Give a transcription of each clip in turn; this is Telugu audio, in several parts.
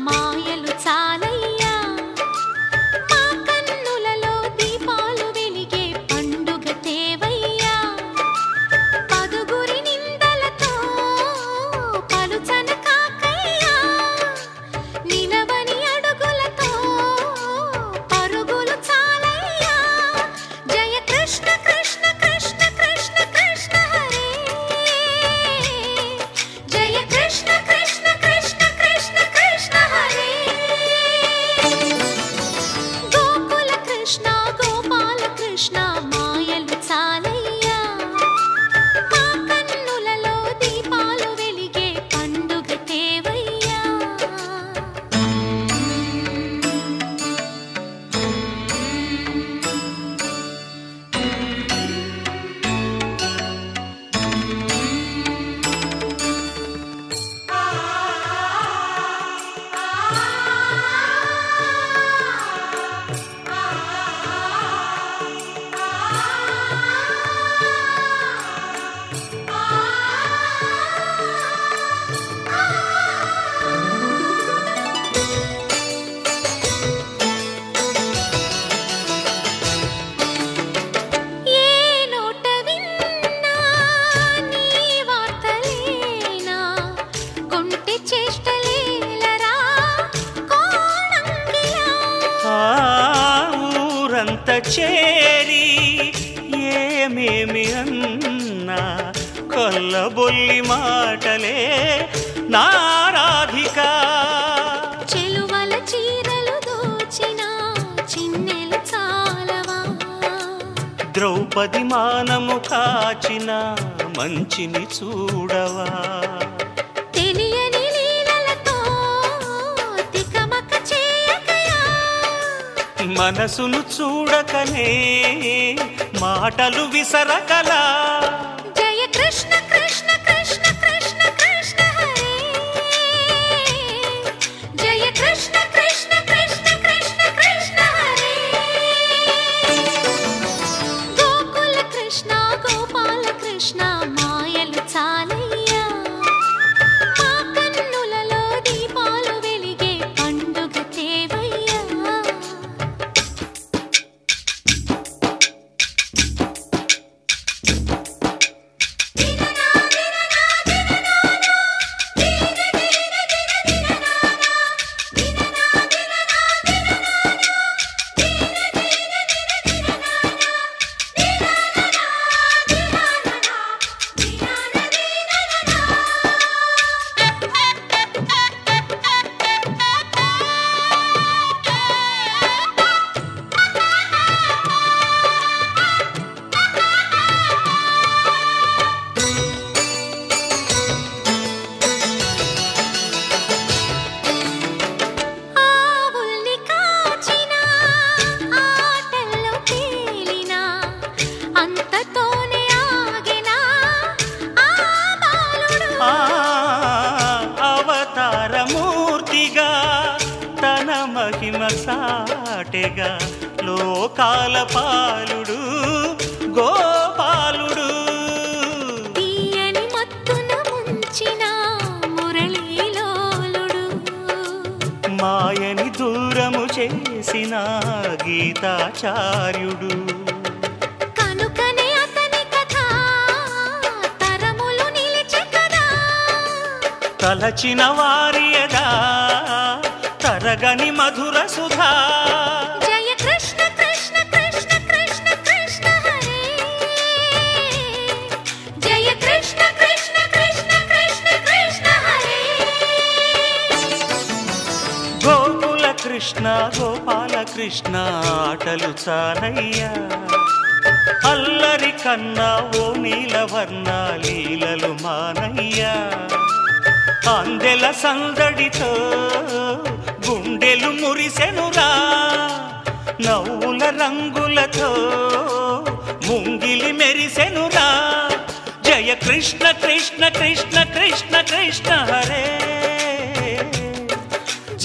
మాయలు చాలయ్యా మా కన్నులలో దీపాలు వెలిగే పండుగ తేవయ్యా పదుగురి నిందలతో పలుచన కాకయ్యా నిలవని అడుగులతో పరుగులు చాలయ్యా జయ కృష్ణ కృష్ణ కృష్ణ కృష్ణ కృష్ణ హరే జయ కృష్ణ కృష్ణ కృష్ణ కృష్ణ కృష్ణ హరే గోకుల కృష్ణ గోపాల కృష్ణ మాయలు చాలయ్యా మా కన్నులలో దీపాలు వెలిగే పండుగ తేవయ్యా ఏ నోట విన్నా నీ వార్తలేనా కొంటె చేష్టలేలరా కోణంగిలా ఆ ఊరంత చేరి ఏమేమి అన్నా కొల్లబొల్లి మాటలే నారాధిక చెలువల చీరలు దోచిన చిన్నెలు చాలవా ద్రౌపది మానము కాచిన మంచిని చూడవా తెలియని లీలలతో తికమక చేయకయా మనసును చూడకనే మాటలు విసరకలా జయ కృష్ణ కృష్ణ కృష్ణ కృష్ణ కృష్ణ హరే జయ కృష్ణ కృష్ణ కృష్ణ కృష్ణ కృష్ణ హరే గోకుల కృష్ణ గోపాల కృష్ణ మాయలు చాలయ్యా మా కన్నులలో దీపాలు వెలిగే పండుగ తేవయ్యా ఆవుల్ని కాచిన ఆటల్లో తేలిన అంతతోనే ఆగిన ఆ బాలుడు ఆ అవతారమూర్తిగా తన మహిమ సాటెగా లోకాల పాలుడు గోపాలుడు తీయని మత్తున ముంచిన మురళీలోలుడు మాయని దూరము చేసిన గీతాచార్యుడు కనుకనే అతని కథ తరములు నిలిచె కదా తలచిన వారియదా తరగని మధుర సుధా జయ కృష్ణ కృష్ణ కృష్ణ కృష్ణ కృష్ణ హరే జయ కృష్ణ కృష్ణ కృష్ణ కృష్ణ కృష్ణ హరే గోకుల కృష్ణ గోపాల కృష్ణ ఆటలు చాలయ్యా అల్లరి కన్నా ఓ నీలవర్ణ లీలలు మానయ్యా అందెల సందడితో గుండెలు మురిసెనురా నవ్వుల రంగులతో ముంగిలి మెరిసెనురా జయ కృష్ణ కృష్ణ కృష్ణ కృష్ణ కృష్ణ హరే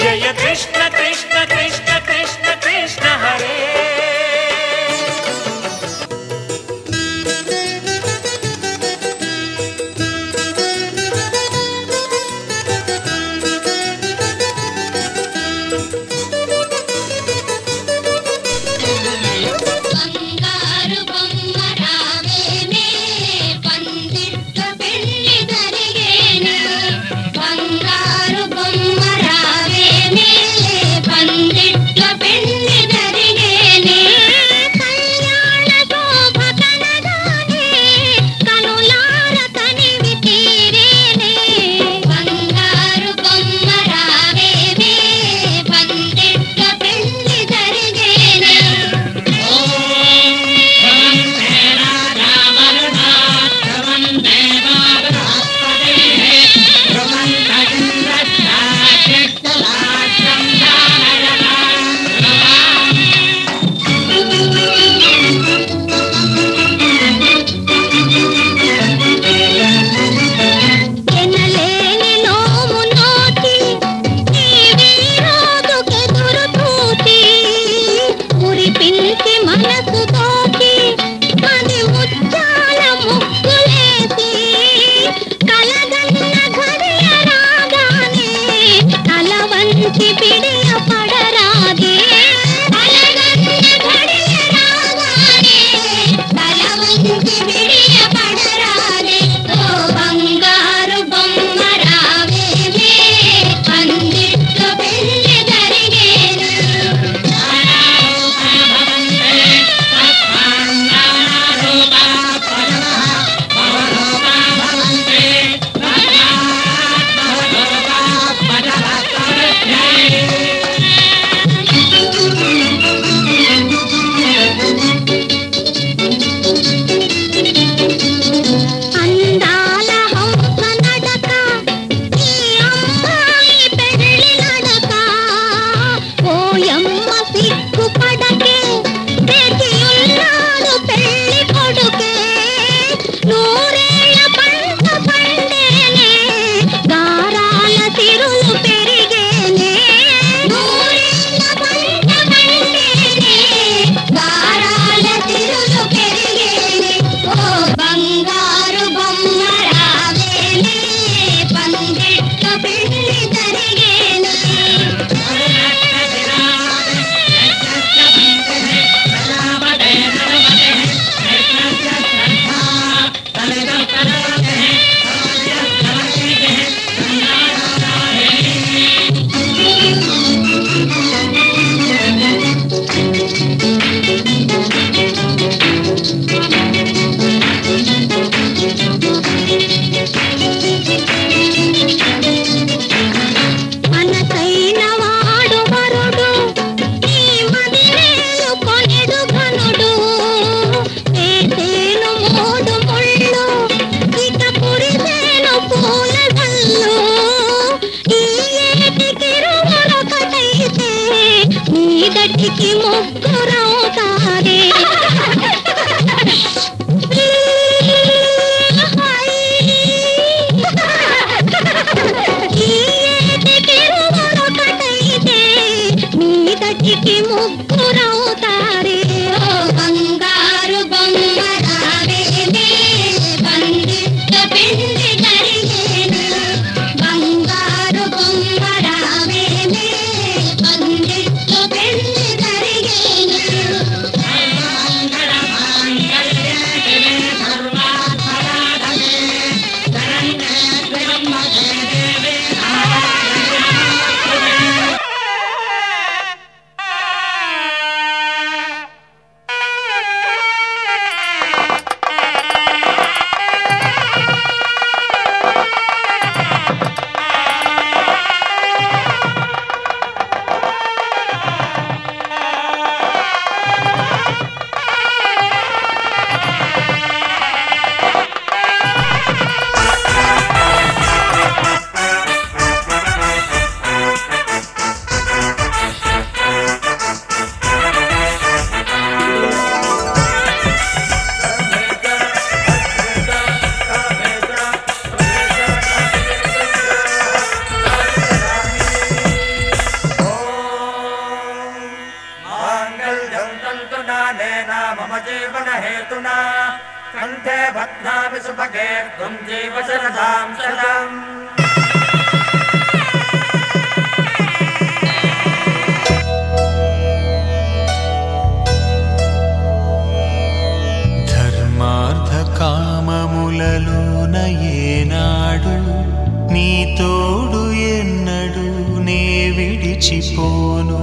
జయ కృష్ణ కృష్ణ కృష్ణ కృష్ణ కృష్ణ హరే మీదటికి ముగ్గురవుతారే మీదటికి ముగ్గురవుతారే బంగారు బొమ్మ రావేనే బందిట్ల పెండి జరిగేనే బంగారు బొమ్మ రావేనే బందిట్ల పెండి జరిగేనే मम जीवन हेतुना कंठे बध्नामि सुभगे त्वं जीव शरदां शतम् ధర్మార్థ కామములలోన ఏనాడు నీ తోడు ఎన్నడు నే విడిచిపోను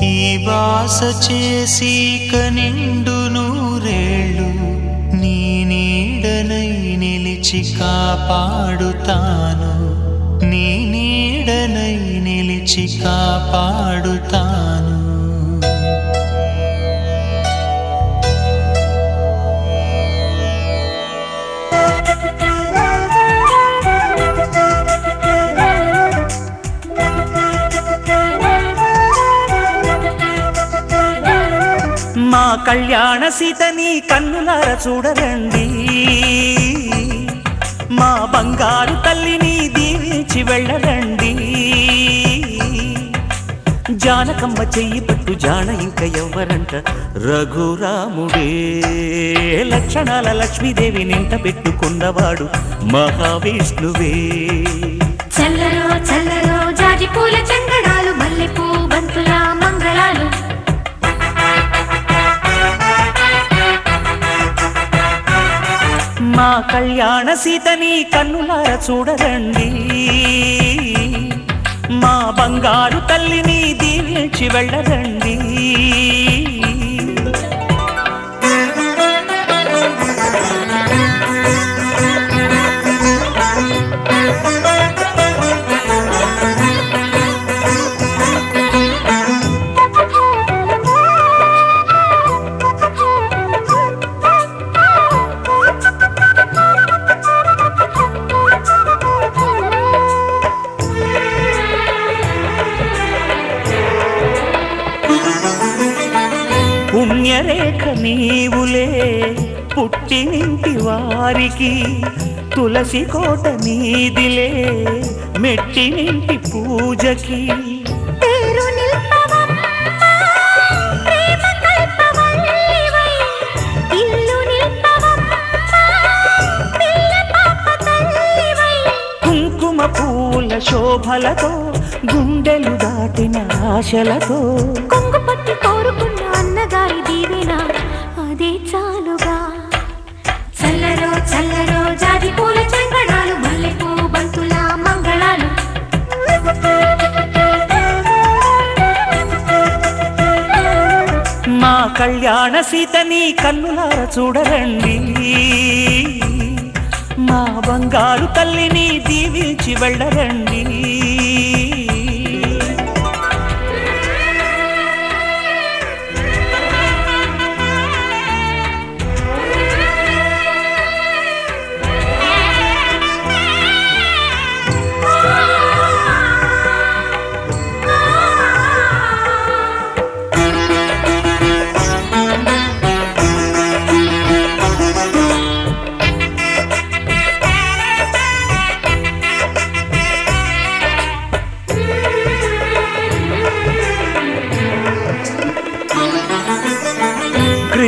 ఈ వాస చేసి కనిండు నూరేళ్ళు నీ నీడనై నిలిచి కాపాడుతాను నీ నీడనై నిలిచి కాపాడుతాను మా కళ్యాణ సీతని కన్నులార చూడరండి మా బంగారు తల్లిని దీవించి వెళ్ళరండి జానకమ్మ చెయ్యి పట్టు జాన ఇంక ఎవ్వరంట రఘురాముడే లక్షణాల లక్ష్మీదేవి నింట పెట్టుకున్నవాడు మహావిష్ణువే చల్లరో చల్లరో జాజి పూల చందనాలు మల్లెపూ బంతుల మంగళాలు మా కళ్యాణ సీతని కన్నులార చూడరండి మా బంగారు తల్లిని దీవించి వెళ్ళరండి పుణ్యరేఖ నీవులే పుట్టినింటి వారికి తులసి కోట నీదిలే మెట్టినింటి పూజకి పేరు నిల్పవమ్మా ప్రేమ కల్పవల్లివై ఇల్లు నిల్పవమ్మా పిల్ల పాప తల్లివై కుంకుమ పూల శోభలతో గుండెలు దాటిన ఆశలతో కొంగు పట్టి కోరుకున్న అన్నగారి దీవెన అదే చాలుగా చల్లరో చల్లరో జాజి పూల చందనాలు మల్లెపూ బంతుల మంగళాలు మా కళ్యాణ సీతని కన్నులార చూడరండి మా బంగారు తల్లిని దీవించి వెళ్ళరండి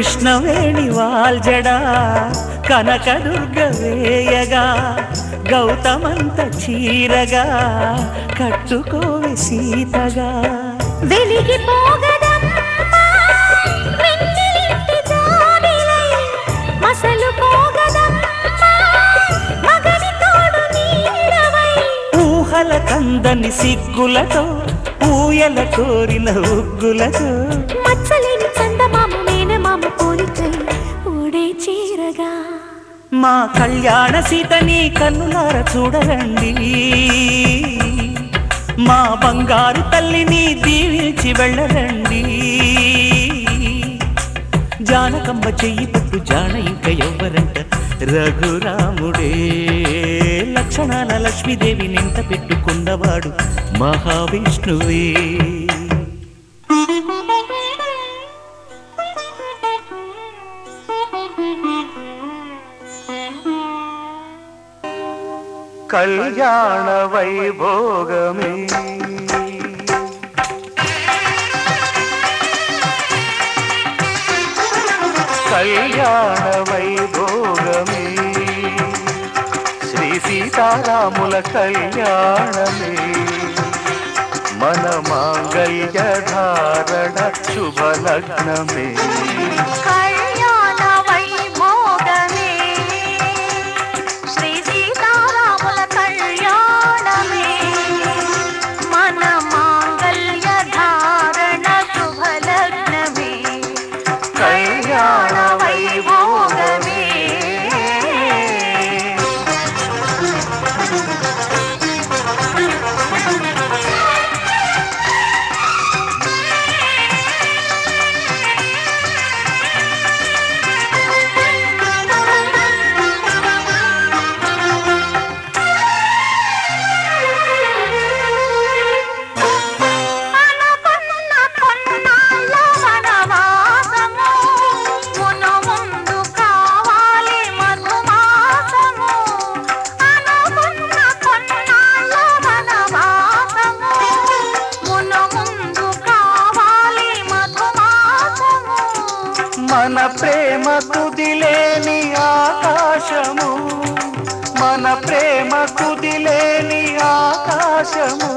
కృష్ణవేణి వాల్జడా కనకదుర్గ వేయగా గౌతమంత చీరగా కట్టుకోవే సీతగా వెలిగిపోగదమ్మా వెన్నెలింటి జాబిలై మసలుపోగదమ్మా మగని తోడు నీడవై ఊహల కందని సిగ్గులతో ఊయల కోరిన ఉగ్గులతో మచ్చలేని చందమామ మేనమామ పోలికై ఊడే చీరగా మా కళ్యాణ సీతని కన్నులార చూడరండి మా బంగారు తల్లిని దీవించి వెళ్ళరండి జానకమ్మ చెయ్యి పట్టు జాన ఇంక ఎవ్వరంట రఘురాముడే లక్షణాల లక్ష్మీదేవి నింట పెట్టుకున్నవాడు మహావిష్ణువే కళ్యాణ వైభోగమే కళ్యాణ వైభోగమే శ్రీ సీతారాముల కళ్యాణమే మన మాంగళ్య ధారణ శుభలగ్నమే కళ్యాణ వైభోగమే శ్రీ సీతారాముల కళ్యాణమే మన మాంగళ్య ధారణ శుభలగ్నమే కళ్యాణ వైభోగమే మన ప్రేమ కుదిలేని ఆకాశము మన ప్రేమ కుదిలేని ఆకాశము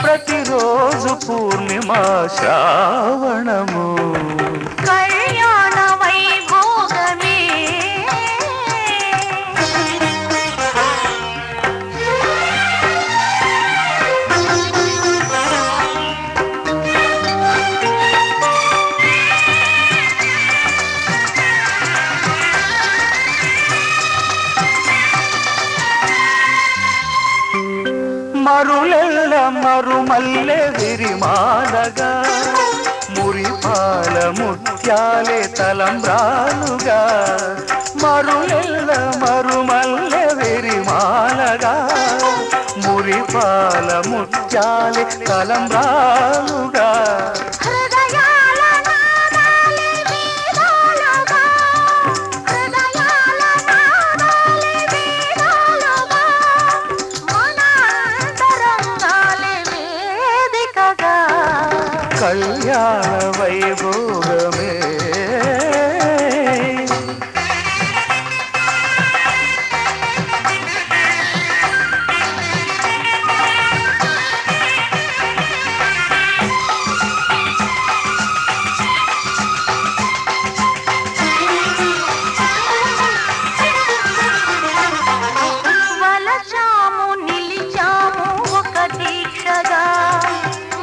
ప్రతిరోజు పూర్ణిమ శ్రావణము కళ్యాణ వైభోగమే మరులెల్ల మరుమల్లె విరిమాలగా మురిపాల ముత్యాలే తలంబ్రాలుగా మరులెల్ల మరుమల్లె విరిమాలగా మురిపాల ముత్యాలే తలంబ్రాలుగా హృదయాల నాదాలే వేదాలుగా హృదయాల నాదాలే వేదాలుగా మన అంతరంగాలే వేదికగా కళ్యాణ వైభోగమే వలచాము నిలిచాము ఒక దీక్షగా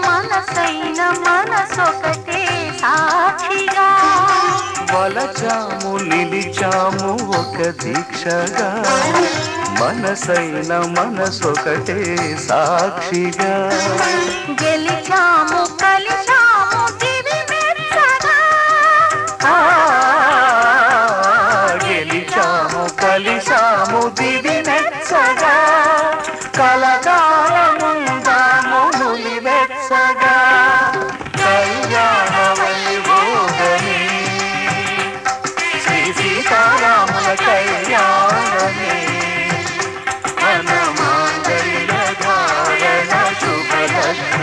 మనసైన మనసొకటే సాక్షిగా వలచాము నిలిచాము ఒక దీక్షగా మనసైన మనసొకటే సాక్షిగా గెలిచాము కలిచాము దివి మెచ్చగా గెలిచాము కలిశాము దివి నెచ్చగా కలకాలముందాము నులి వెచ్చగా కళ్యాణ వైభోగమే శ్రీ సీతారాముల కళ్యాణమే మన మాంగళ్య ధారణ శుభలగ్నమే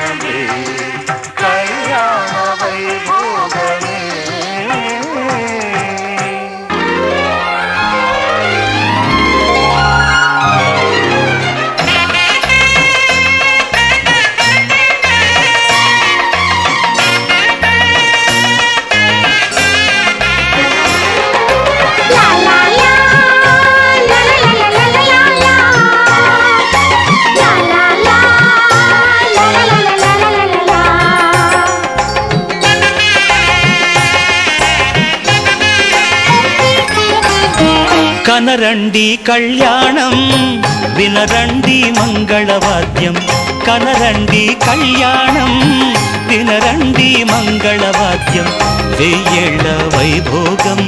కనరండి కళ్యాణం వినరండి మంగళవాద్యం కనరండి కళ్యాణం వినరండి మంగళవాద్యం వెయ్యేళ్ల వైభోగం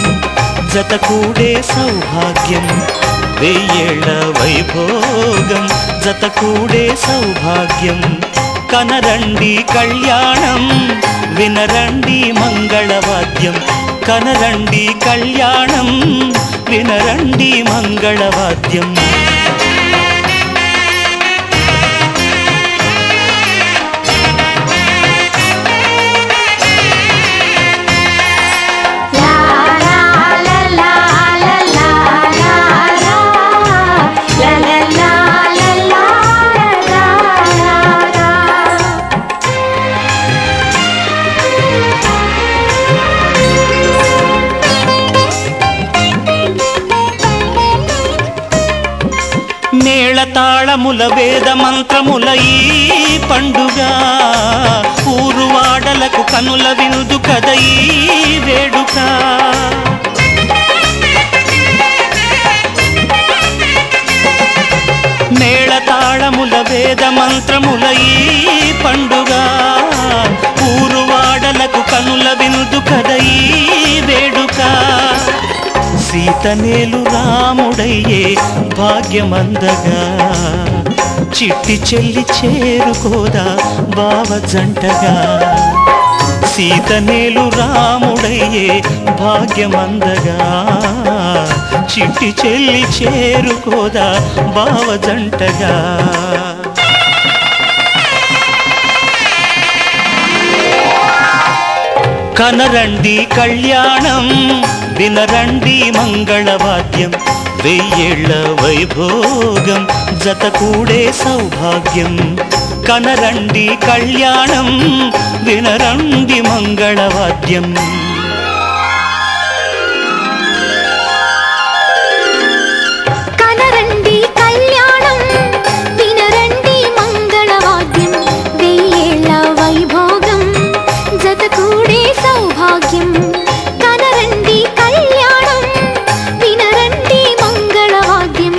జతకూడే సౌభాగ్యం వెయ్యేళ్ల వైభోగం జతకూడే సౌభాగ్యం కనరండి కళ్యాణం వినరండి మంగళవాద్యం కనరండి కళ్యాణం వినరండి మంగళవాద్యం మేళతాళముల వేద మంత్రముల ఈ పండుగ ఊరువాడలకు కనుల విందు కద ఈ వేడుక మేళతాళముల వేద మంత్రముల ఈ పండుగ ఊరువాడలకు కనుల విందు కద ఈ వేడుక సీతనేలు రాముడయ్యే భాగ్యమందగా చిట్టి చెల్లి చేరుకోదా బావ జంటగా సీతనేలు రాముడయ్యే భాగ్యమందగా చిట్టి చెల్లి చేరుకోదా బావ జంటగా కనరండి కళ్యాణం వినరండి మంగళవాద్యం వెయ్యేళ్ల వైభోగం జతకూడే సౌభాగ్యం కనరండి కళ్యాణం వినరండి మంగళవాద్యం కనరండి కళ్యాణం వినరండి మంగళవాద్యం వెయ్యేళ్ల వైభోగం జతకూడే సౌభాగ్యం కనరండి కళ్యాణం వినరండి మంగళవాద్యం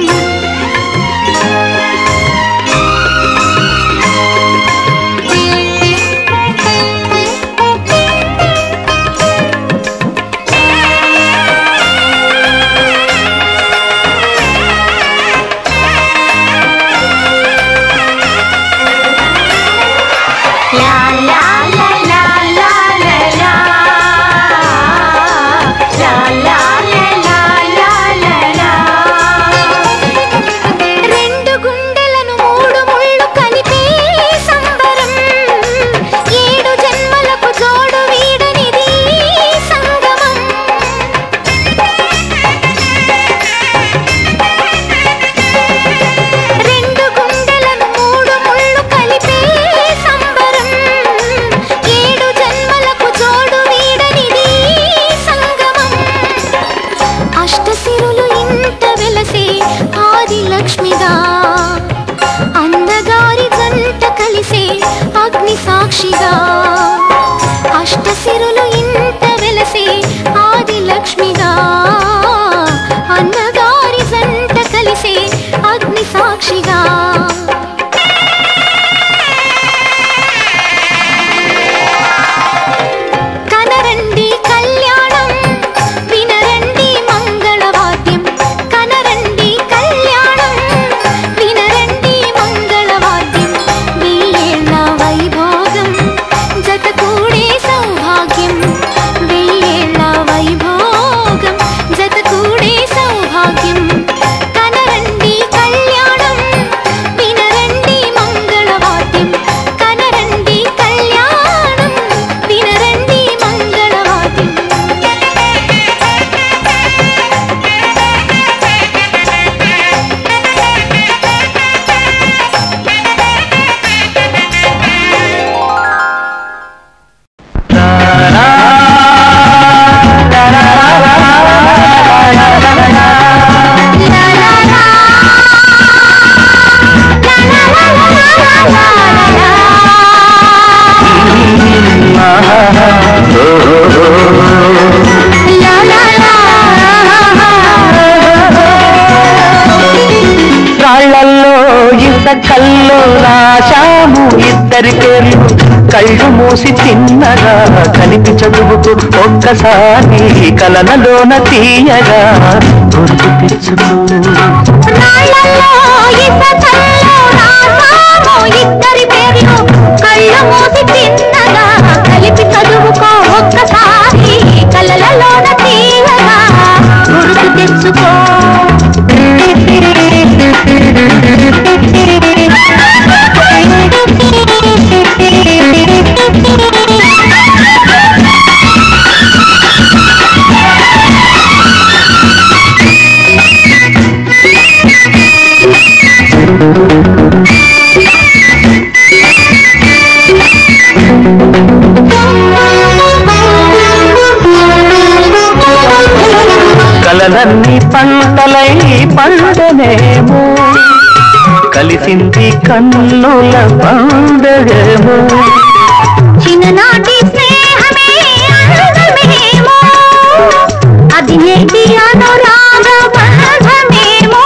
ఇద్దరి పేర్లు కళ్ళు మూసి తిన్నగా కలిపి చదువుకు ఒక్కసారి కలనలోన తీయగా గుర్తు తెచ్చుకో. ఇద్దరి పేర్లు కళ్ళు మూసి తిన్నగా కలిపి చదువుకో ఒక్కసారి కలలలోన తీయగా గుర్తు తెచ్చుకో. కలలన్నీ పంటలై పండనేమో కలిసింది కన్నుల పండగేమో. చిన్ననాటి స్నేహమే అందమేమో అది నేటి అనురాగ బంధమేమో.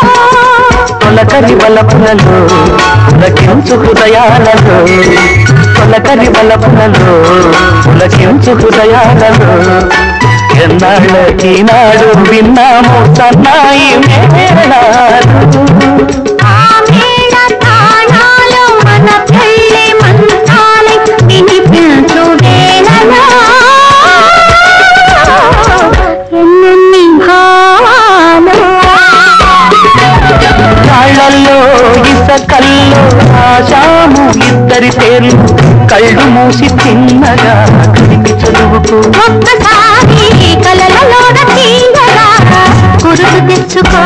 తొలకరి బలపులలో పులకించు హృదయాలలో తొలకరి బలపులలో పులకించు హృదయాలలో ఎన్నాళ్ళకి నాడు విన్నాము సన్నాయి మేళాలు. ఆ మేళ తాళాలు మన పెళ్ళి మంత్రాలై వినిపించు వేళలో ఎన్నెన్ని భావాలు. కాళ్ళల్లో ఇసకల్లో ఆశాము ఇద్దరి పేర్లు కళ్ళు మూసి తిన్నగా కలిపి చదువుకు ఒక్కసారి కలలలోన తీయగా గుర్తు తెచ్చుకో.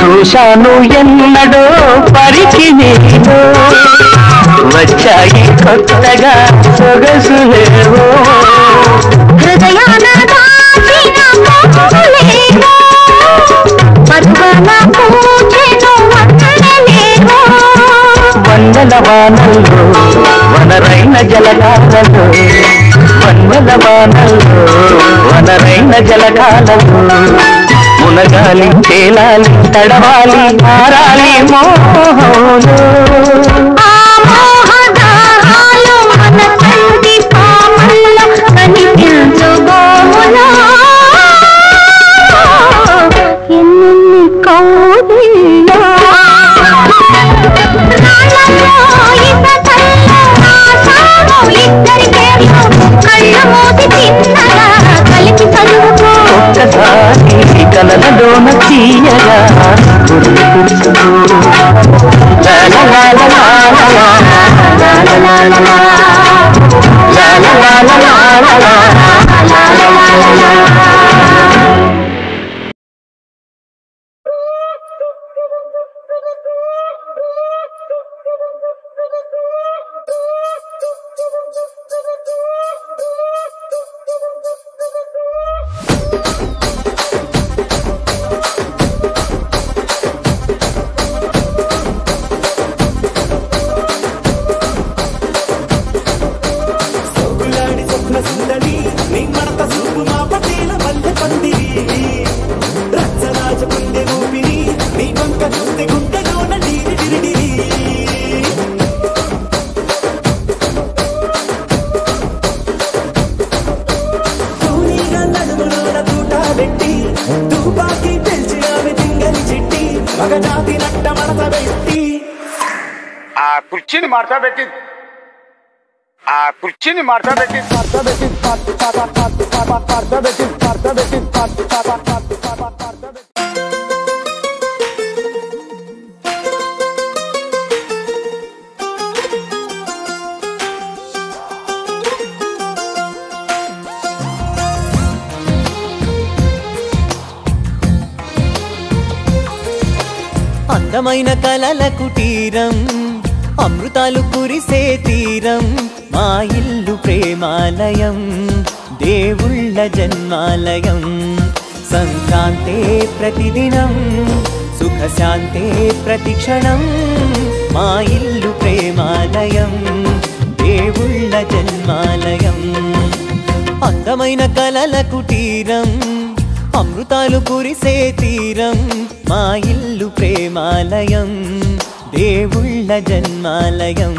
చూశాను ఎన్నడో పరికి నేను వచ్చాయి కొత్తగా సొగసులేవో. హృదయాన దాచిన మోహులేవో పద్మన పూచెను వందనలేవో. వందల వానల్లో వనరైన జలగాలలో వందల వానల్లో వనరైన జలగాలలో మునగాలి తేలాలి తడవాలి మారాలి మోహంలో. ఆ మోహదాహాలు మన కంటి పాపల్లో కనిపించు గోములో ఎన్నెన్ని కౌగిల్లో. నాళ్ళలో ఇసకల్లో ఆశాలు ఇద్దరి పేర్లు కళ్ళు మూసి తిన్నగా కలిపి చదువుకో. ఒక్కసారి కలలలోన తీయగా గుర్తు తెచ్చుకో. లా లా లా లా లా లా లా లా లా లా లా లా లా లా లా. కుర్చీని మార్చా పెట్టి అందమైన కలల కుటీరం అమృతాలు కురిసే తీరం మా ఇల్లు ప్రేమాలయం దేవుళ్ళ జన్మాలయం సంక్రాంతే ప్రతిదినం సుఖశాంతే ప్రతిక్షణం మా ఇల్లు ప్రేమాలయం దేవుళ్ళ జన్మాలయం అందమైన కలల కుటీరం అమృతాలు కురిసే తీరం మా ఇల్లు ప్రేమాలయం దేవుళ్ళ జన్మాలయం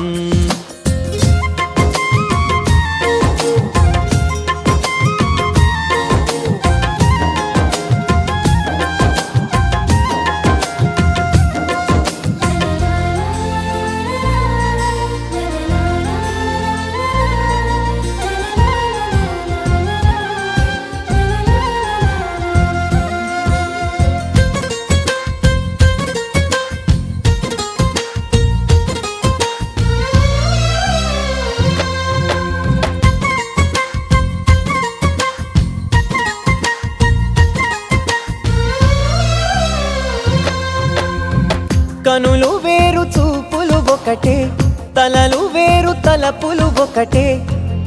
కనులు వేరు చూపులు ఒకటే తలలు వేరు తలపులు ఒకటే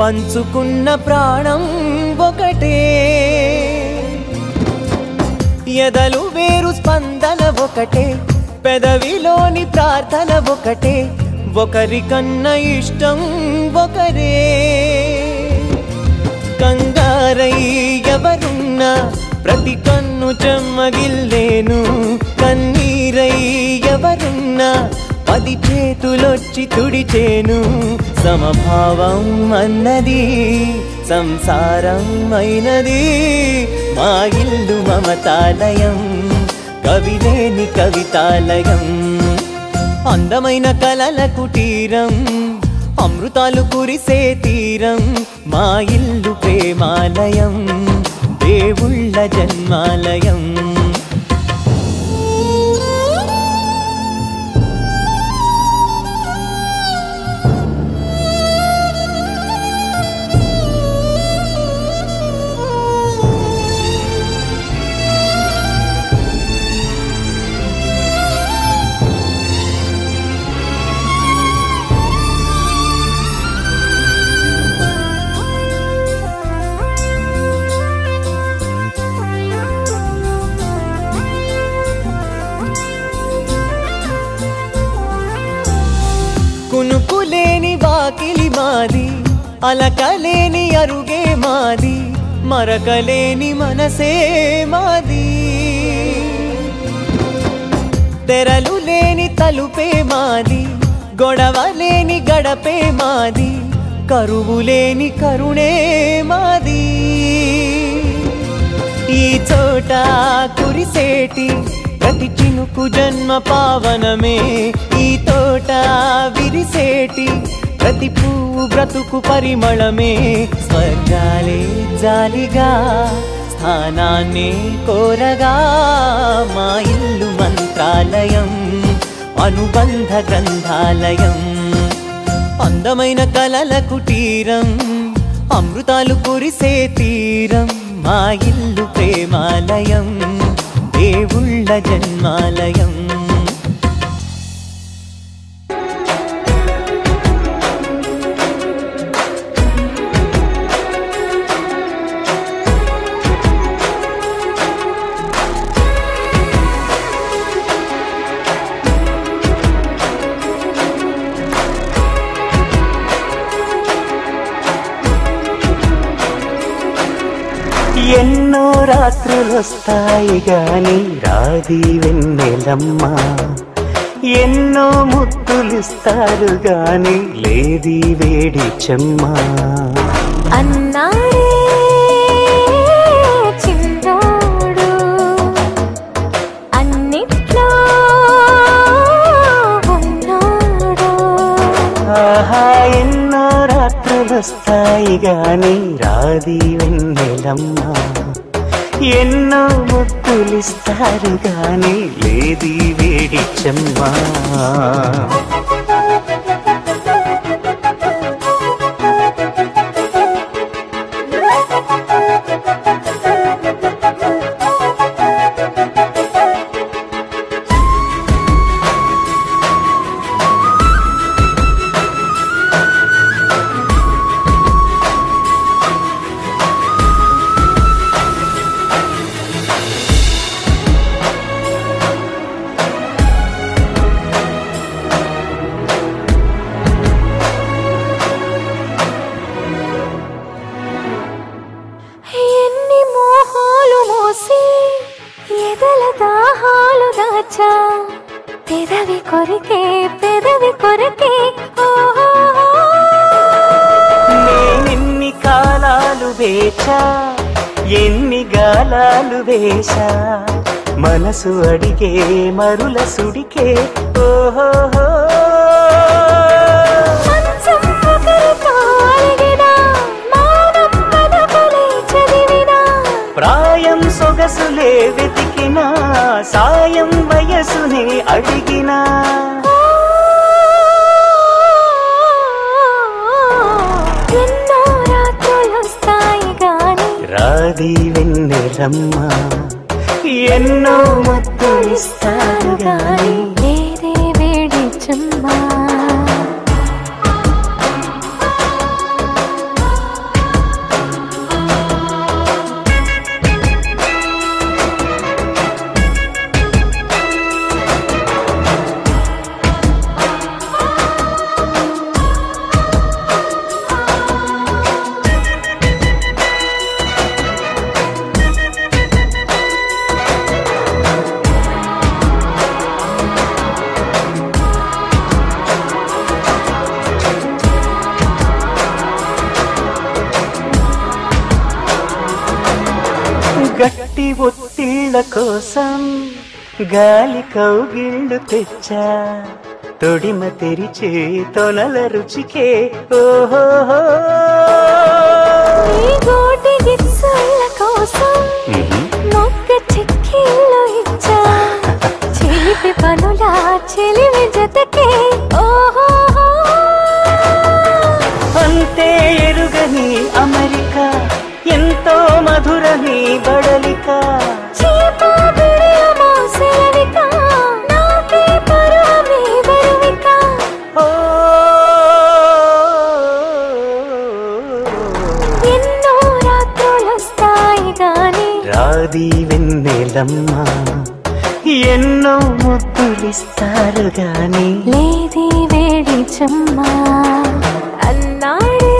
పంచుకున్న ప్రాణం ఒకటే ఎదలు వేరు స్పందన ఒకటే పెదవిలోని ప్రార్థన ఒకటే ఒకరికన్నా ఇష్టం ఒకరే కంగారై ఎవరున్నా ప్రతి కన్ను చెమ్మగిల్లేను కన్నీరై ఎవరున్నా 10 చేతులొచ్చి తుడిచేను సమభావం అన్నది సంసారం అయినది మా ఇల్లు మమతాలయం కవిలేని కవితాలయం అందమైన కలల కుటీరం అమృతాలు కురిసే తీరం మా ఇల్లు ప్రేమాలయం దేవుళ్ళ జన్మాలయం కునుకులేని వాకిలి మాది అలకలేని అరుగే మాది మరకలేని మనసే మాది తెరలు లేని తలుపే మాది గొడవలేని గడపే మాది కరువులేని కరుణే మాది ఈ చోట కురిసేటి ప్రతి చినుకు జన్మ పావనమే ఈ తోట విరిసేటి ప్రతి పువ్వు బ్రతుకు పరిమళమే స్వర్గాలే జాలిగా స్థానాన్ని కోరగా మా ఇల్లు మంత్రాలయం అనుబంధ గ్రంథాలయం అందమైన కలల కుటీరం అమృతాలు కురిసే తీరం మా ఇల్లు ప్రేమాలయం దేవుళ్ళ జన్మాలయం ఎన్నో రాత్రులొస్తాయి గాని రాది వెన్నెలమ్మ ఎన్నో ముద్దులిస్తారు గాని లేది వేడి చెమ్మ అన్నాడే చిన్నోడు అన్నిట్లో ఉన్నాడు ఆహా ఎన్నో రాత్రులొస్తాయి గాని రాది వెన్నెలమ్మ ఎన్నో ముద్దులిస్తారు గాని లేది వేడి చెమ్మ దాహాలు దాచా పెదవి కొరికే నేనెన్ని కాలాలు వేచా ఎన్ని గాలాలు వేశా మనసు అడిగే మరుల సుడికే ఓహో ప్రాయం సొగసులే వెతికినా సాయం వయసునే అడిగినా ఎన్నో రాత్రులొస్తాయి గాని రాది వెన్నెలమ్మ ఎన్నో ముద్దులిస్తారు గాని లేదే వేడి చుమ్మా గట్టి ఒత్తిళ్ళ కోసం గాలి కౌగిళ్ళు తెచ్చా తొడిమ తెరిచే తొనల రుచికే ఓహో గోటి గిచ్చుల కోసం మొక్క చిక్కిళ్ళు ఇచ్చా చిలిపి పనులా చెలివి జతకే ఓహో అంతే ఎరుగని అమెరికా ఎంతో మధురని బడలిక చీపా బిడియమో సెలవిక నాకే పరువమే బరువిక ఓ ఎన్నో రాత్రులొస్తాయి గాని రాది వెన్నెలమ్మ ఎన్నో ముద్దులిస్తారు గాని లేది వేడి చుమ్మా అన్నాడే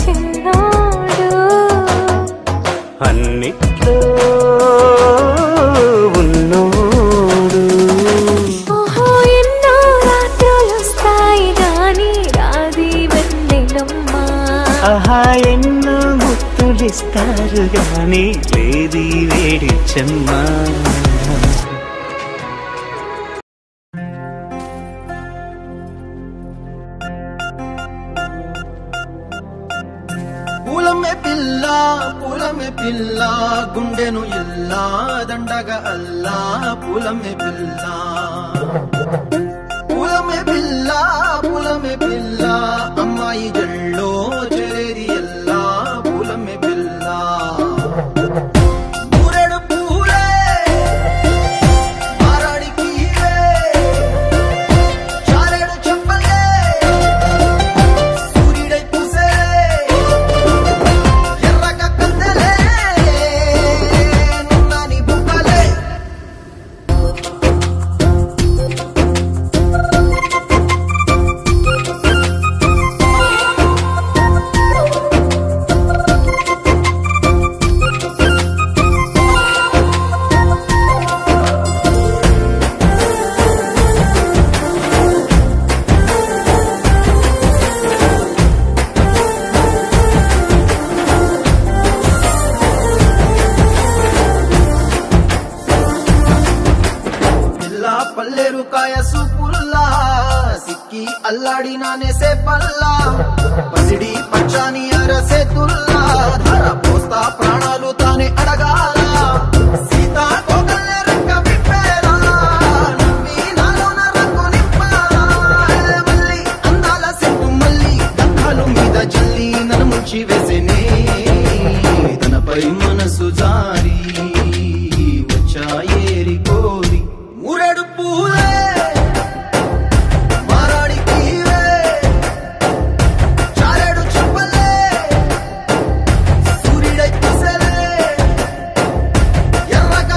చిన్నోడు అన్నిట్లో ఉన్నోడు ఓహో ఎన్నో రాత్రులొస్తాయి గాని రాది వెన్నెలమ్మా ఆహా ఎన్నో ముద్దులిస్తారు గాని లేది వేడి చెమ్మా పూలమే పిల్ల గుండెను ఇల్లా దండగ అల్లా పూలమే పిల్ల అమ్మాయి జల్లో చేరేది ఎల్లా పూలమే పిల్ల పూరెడు పూలే మారాడికి చారెడు చెప్పలే సూర్యుడై పూసే పల్లెరుకాయ సూపుల్లా సిక్కి అల్లాడినానే సే పల్లా పసిడి పచ్చాని అరసే తుల్లా ధర పోస్తా ప్రాణాలు తానే అడగాల సీతా కోగల్లే రెక్క విప్పేలా నమ్మి నాలోన రంగు నింపాలా మళ్ళీ అందాల సెట్టు మళ్ళీ గంధాలు మీద జల్లి నన్ను ముంచి వేసేనే తనపై మనసు జారి వచ్చాయేరి కోరి మురడు పూలే మారాడికి చారెడు చెప్పలే సూర్యుడై పూసలే ఎర్రగా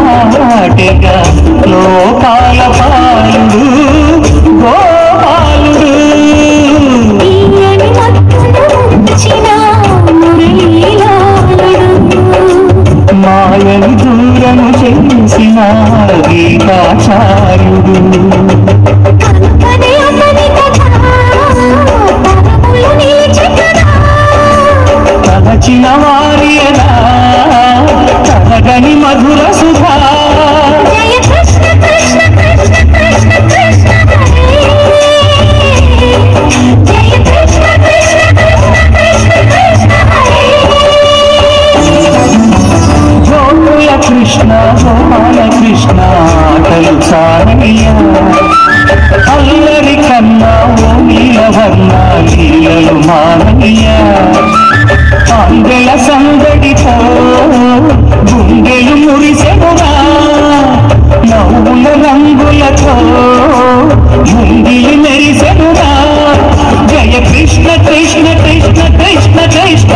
పాటగా లోకాల పాలుడు గోపాలుడు తీయని మత్తులు ముంచిన మురళీలాలుడు మాయని దూరము చేసిన గీతాచార్యుడు కనుకనే అతని కథ తరములు నిలిచి కదా తలచిన వారియనా తరగని మధుర సుధా జయ కృష్ణ కృష్ణ కృష్ణ కృష్ణ కృష్ణ హరే జయ కృష్ణ కృష్ణ కృష్ణ కృష్ణ కృష్ణ హరే గోకుల కృష్ణ గోపాల కృష్ణ ఆటలు సారయ్య అల్లరి కన్నా ఓ నీలవర్ణ లీలలు మానయ్య అందెల సందడితో గుండెలు మురిసెనురా నవ్వుల రంగులతో ముంగిలి మెరిసెనురా జయ కృష్ణ కృష్ణ కృష్ణ కృష్ణ కృష్ణ